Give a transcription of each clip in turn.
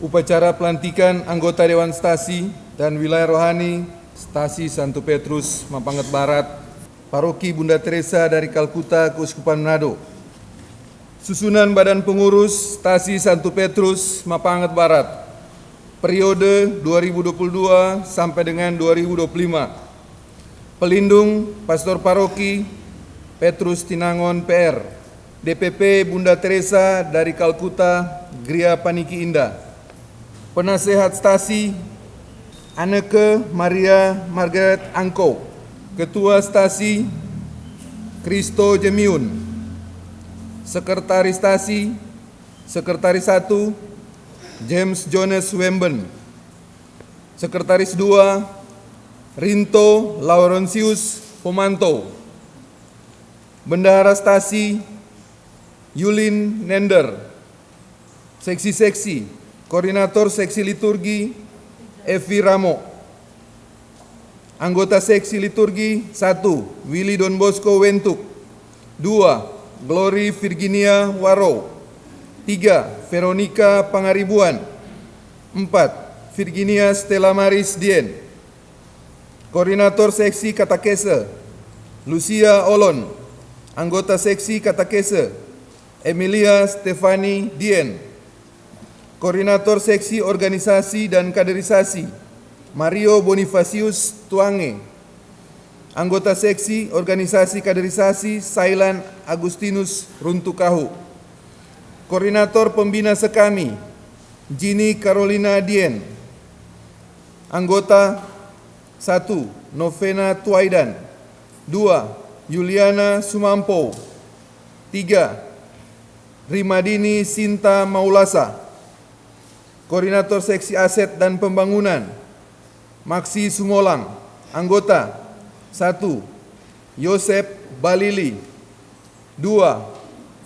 Upacara pelantikan anggota Dewan Stasi dan Wilayah Rohani Stasi Santo Petrus, Mapanget Barat, Paroki Bunda Teresa dari Kalkuta, Keuskupan Manado. Susunan Badan Pengurus Stasi Santo Petrus, Mapanget Barat, periode 2022 sampai dengan 2025. Pelindung Pastor Paroki Petrus Tinangon PR, DPP Bunda Teresa dari Kalkuta, Gria Paniki Indah. Penasehat Stasi Anneke Maria Margaret Angko. Ketua Stasi Kristo Jemiun. Sekretaris Stasi, Sekretaris 1 James Jonas Wemben. Sekretaris 2 Rinto Laurentius Pomanto. Bendahara Stasi Yulin Nender. Seksi-seksi, Koordinator Seksi Liturgi Evi Ramo. Anggota Seksi Liturgi 1 Willy Don Bosco Wentuk. 2 Glory Virginia Waro. 3 Veronica Pangaribuan. 4 Virginia Stella Maris Dien. Koordinator Seksi Katakese Lucia Olon. Anggota Seksi Katakese Emilia Stefani Dien. Koordinator Seksi Organisasi dan Kaderisasi Mario Bonifacius Tuange. Anggota Seksi Organisasi Kaderisasi Sailan Agustinus Runtukahu. Koordinator Pembina Sekami Jini Carolina Dien. Anggota 1 Novena Tuaidan. 2 Yuliana Sumampo. 3 Rimadini Sinta Maulasa. Koordinator Seksi Aset dan Pembangunan Maksi Sumolang. Anggota 1 Yosep Balili. 2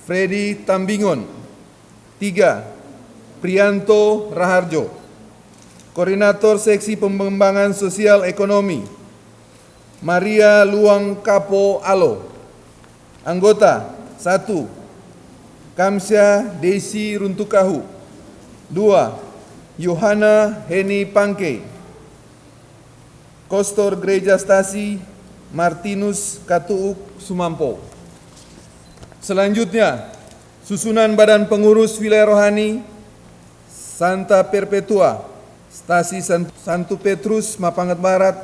Freddy Tambingon. 3 Prianto Raharjo. Koordinator Seksi Pengembangan Sosial Ekonomi Maria Luang Kapo Alo. Anggota 1 Kamsya Desi Runtukahu. 2 Yohana Heni Pangke. Kostor Gereja Stasi Martinus Katuuk Sumampo. Selanjutnya, susunan Badan Pengurus Wilayah Rohani Santa Perpetua Stasi Santo Petrus Mapanget Barat,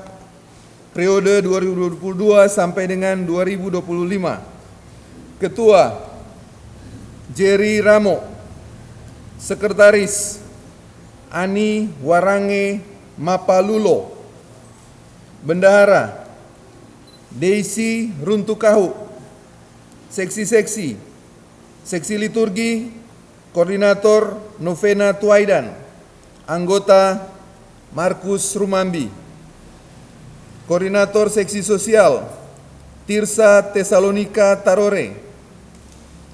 periode 2022 sampai dengan 2025. Ketua Jerry Ramo. Sekretaris Ani Warange Mapalulo. Bendahara Daisy Runtukahu. Seksi-seksi, Seksi Liturgi Koordinator Novena Tuaidan. Anggota Markus Rumambi. Koordinator Seksi Sosial Tirsa Tesalonika Tarore.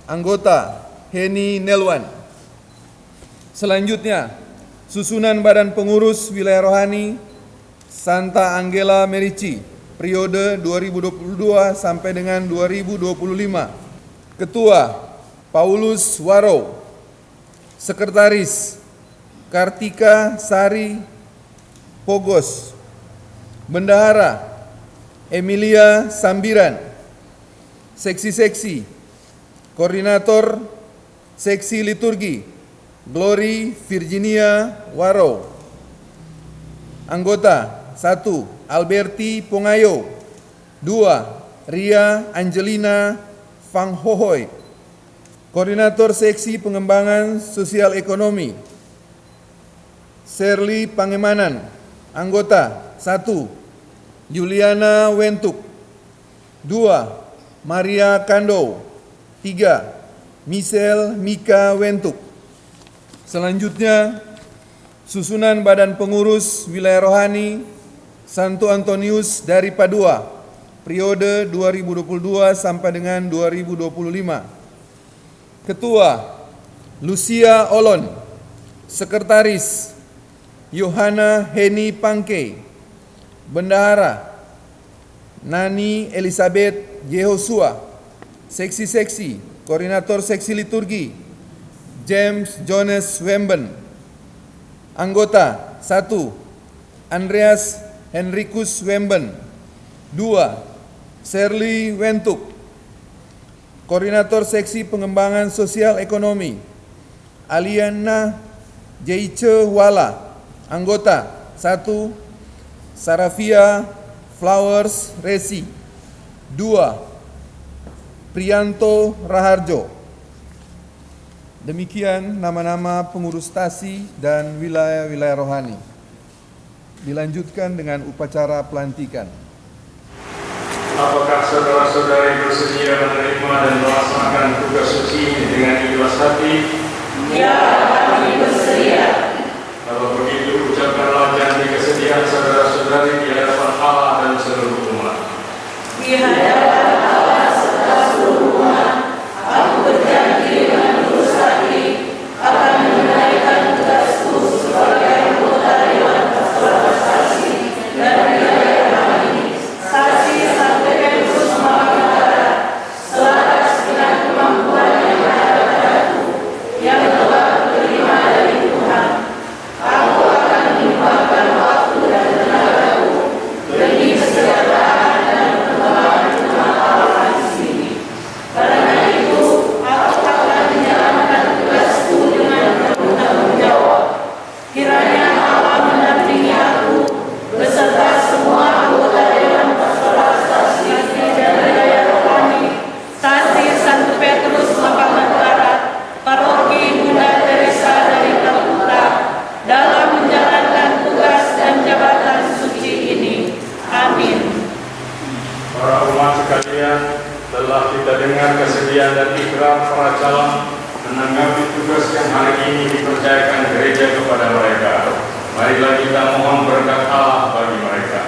Anggota Heni Nelwan. Selanjutnya, susunan Badan Pengurus Wilayah Rohani Santa Angela Merici, periode 2022 sampai dengan 2025. Ketua Paulus Waro. Sekretaris Kartika Sari Pogos. Bendahara Emilia Sambiran. Seksi-seksi, Koordinator Seksi Liturgi Glory Virginia Waro. Anggota 1 Alberti Pongayo. 2 Ria Angelina Fang Hohoi. Koordinator Seksi Pengembangan Sosial Ekonomi Serli Pangemanan. Anggota 1 Juliana Wentuk. 2 Maria Kando. 3 Michelle Mika Wentuk. Selanjutnya, susunan Badan Pengurus Wilayah Rohani Santo Antonius dari Padua, periode 2022 sampai dengan 2025. Ketua Lucia Olon. Sekretaris Yohana Heni Pangke. Bendahara Nani Elizabeth Yehosua. Seksi-seksi, Koordinator Seksi Liturgi James Jonas Wemben. Anggota 1. Andreas Henricus Wemben. 2. Shirley Wentuk. Koordinator Seksi Pengembangan Sosial Ekonomi Aliana Jeice Wala. Anggota 1. Sarafia Flowers Resi. 2. Priyanto Raharjo. Demikian nama-nama pengurus TASI dan wilayah-wilayah rohani. Dilanjutkan dengan upacara pelantikan. Apakah saudara-saudari bersedia menerima dan melaksanakan tugas suci ini dengan ikhlas hati? Ya, kami bersedia. Kalau begitu, ucapkanlah janji kesediaan saudara-saudari di hadapan Allah dan seluruh umat. Di hadapan Allah serta seluruh umat, aku berjanji dengan tulus hati akan menunaikan tugasku sebagai anggota Dewan Pastoral Stasi dan wilayah rohani Stasi Santo Petrus Makassar selaras dengan kemampuan yang ada padaku yang telah kuterima dari Tuhan. Aku akan menyumbangkan waktu dan tenagaku demi kesejahteraan dan perkembangan umat Allah di sini. Karena itu, aku akan menjalankan tugasku dengan penuh tanggung jawab. Kiranya Allah mendampingi aku beserta semua anggota Dewan Pastoral Stasi dan wilayah rohani Stasi Santo Petrus Lapangan Barat, Paroki Bunda Teresa dari Kalkuta dalam menjalankan tugas dan jabatan suci ini. Amin. Para umat sekalian, telah kita dengar kesediaan dan ikrar para calon menanggapi tugas yang hari ini dipercayakan gereja kepada mereka. Marilah kita mohon berkat Allah bagi mereka.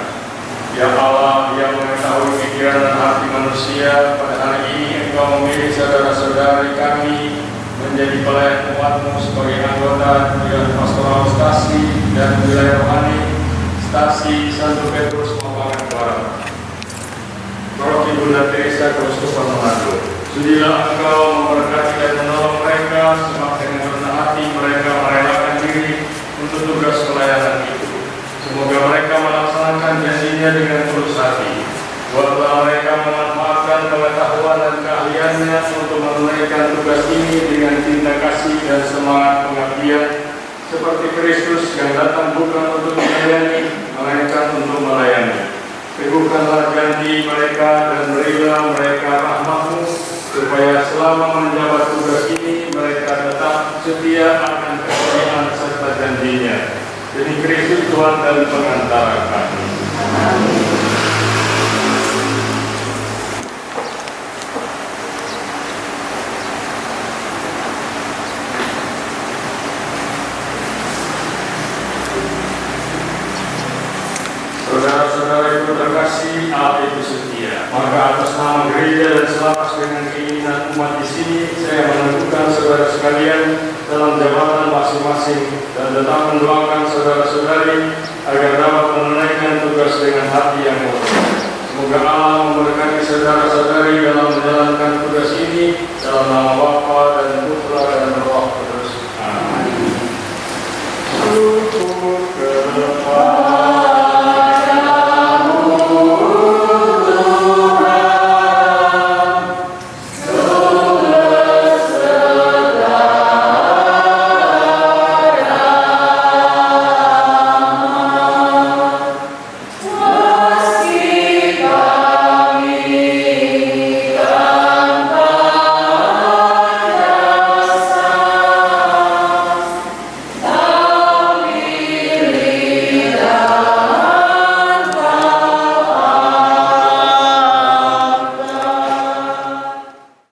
Ya Allah, yang mengetahui pikiran dan hati manusia, pada hari ini Engkau memilih saudara-saudari kami menjadi pelayan umat-Mu sebagai anggota Dewan Pastoral Stasi dan wilayah rohani Stasi Santo Petrus Lapangan Barat, Paroki Bunda Teresa Keuskupan Manado. Sudilah Engkau memberkati dan menolong mereka, sebab dengan rendah hati mereka merelakan diri untuk tugas pelayanan itu. Semoga mereka melaksanakan janjinya dengan tulus hati. Buatlah mereka memanfaatkan pengetahuan dan keahliannya untuk menunaikan tugas ini dengan cinta kasih dan semangat pengabdian, seperti Kristus yang datang bukan untuk melayani, melainkan untuk melayani. Teguhkanlah janji mereka dan berilah mereka rahmat-Mu, supaya selama menjabat tugas ini mereka tetap setia akan kesetiaan serta janjinya. Demi Kristus Tuhan dan pengantara kami. Saudara-saudara itu terkasih, Allah itu setia. Maka atas nama gereja dan selaras dengan keinginan umat di sini, saya menentukan saudara sekalian dalam jabatan masing-masing dan tetap mendoakan saudara-saudari agar dapat menunaikan tugas dengan hati yang murni. Semoga Allah memberkati saudara-saudari dalam menjalankan tugas ini dalam nama Bapa